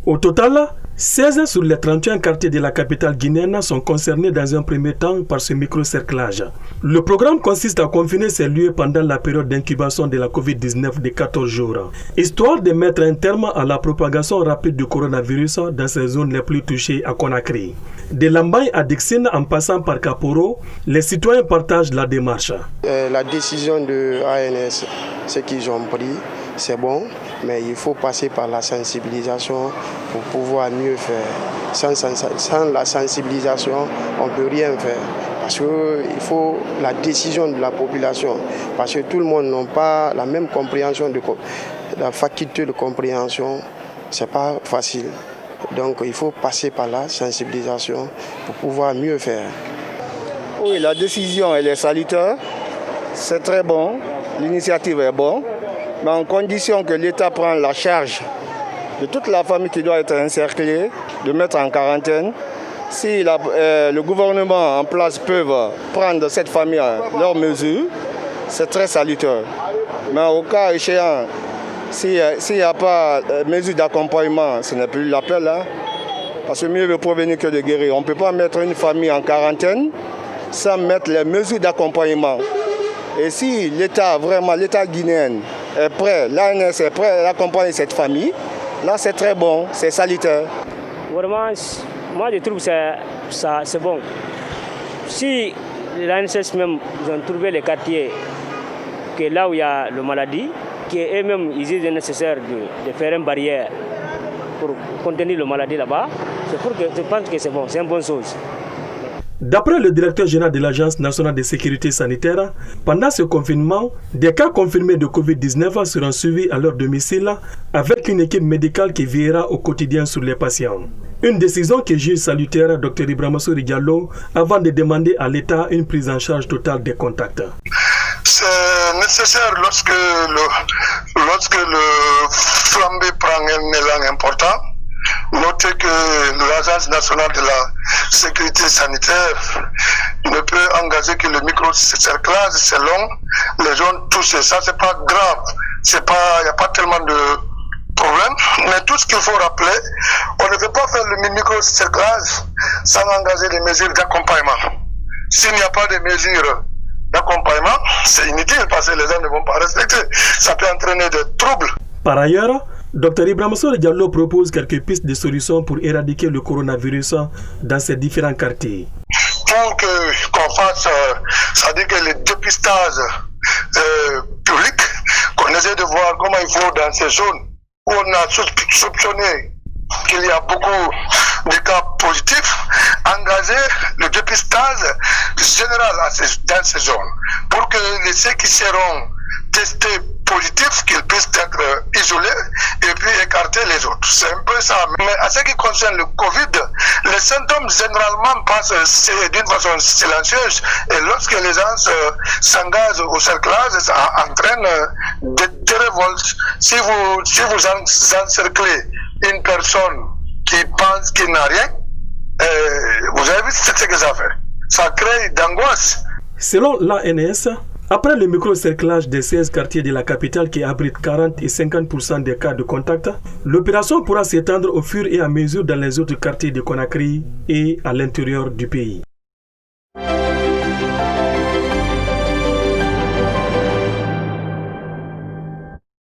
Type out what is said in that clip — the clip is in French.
Au total, 16 sur les 31 quartiers de la capitale guinéenne sont concernés dans un premier temps par ce microcerclage. Le programme consiste à confiner ces lieux pendant la période d'incubation de la Covid-19 de 14 jours, histoire de mettre un terme à la propagation rapide du coronavirus dans ces zones les plus touchées à Conakry. De Lambaye à Dixine en passant par Kaporo, les citoyens partagent la démarche. La décision de ANS, ce qu'ils ont pris, c'est bon, mais il faut passer par la sensibilisation pour pouvoir mieux faire. Sans la sensibilisation, on ne peut rien faire. Parce qu'il faut la décision de la population. Parce que tout le monde n'a pas la même compréhension, la faculté de compréhension, ce n'est pas facile. Donc il faut passer par la sensibilisation pour pouvoir mieux faire. Oui, la décision elle est salutaire, c'est très bon, l'initiative est bonne, mais en condition que l'État prenne la charge de toute la famille qui doit être encerclée, de mettre en quarantaine. Si le gouvernement en place peut prendre cette famille leurs mesures, c'est très salutaire. Mais au cas échéant, s'il n'y a pas de mesures d'accompagnement, ce n'est plus l'appel. Parce que mieux vaut prévenir que de guérir. On ne peut pas mettre une famille en quarantaine sans mettre les mesures d'accompagnement. Et si l'État guinéen est prêt, l'ANS est prêt à accompagner cette famille, là c'est très bon, c'est salutaire. Vraiment, moi je trouve que c'est bon. Si l'ANS même, ils ont trouvé les quartiers que là où il y a la maladie, qu'eux-mêmes ils disent nécessaire de faire une barrière pour contenir la maladie là-bas, je pense que c'est bon, c'est une bonne chose. D'après le directeur général de l'Agence nationale de sécurité sanitaire, pendant ce confinement, des cas confirmés de Covid-19 seront suivis à leur domicile avec une équipe médicale qui veillera au quotidien sur les patients. Une décision que juge salutaire Dr Ibrahima Sory Diallo avant de demander à l'État une prise en charge totale des contacts. C'est nécessaire lorsque le flambé prend un élan important. Notez que l'Agence nationale de la sécurité sanitaire ne peut engager que le microcerclage, c'est long, les zones touchées. Ça, c'est pas grave, il n'y a pas tellement de problème. Mais tout ce qu'il faut rappeler, on ne peut pas faire le microcerclage sans engager des mesures d'accompagnement. S'il n'y a pas de mesures d'accompagnement, c'est inutile parce que les gens ne vont pas respecter. Ça peut entraîner des troubles. Par ailleurs, Dr Ibrahima Sory Diallo propose quelques pistes de solutions pour éradiquer le coronavirus dans ces différents quartiers. Pour qu'on fasse, c'est-à-dire que le dépistage public, qu'on essaie de voir comment il faut dans ces zones où on a soupçonné qu'il y a beaucoup de cas positifs, engager le dépistage général dans ces zones pour que ceux qui seront testés positifs, qu'ils puissent être isolés et puis écarter les autres. C'est un peu ça. Mais à ce qui concerne le Covid, les symptômes généralement passent d'une façon silencieuse et lorsque les gens s'engagent au cerclage, ça entraîne des révoltes. Si vous encerclez une personne qui pense qu'il n'a rien, vous avez vu ce que ça fait. Ça crée d'angoisse. Selon l'ANS, après le microcerclage des 16 quartiers de la capitale qui abritent 40 et 50% des cas de contact, l'opération pourra s'étendre au fur et à mesure dans les autres quartiers de Conakry et à l'intérieur du pays.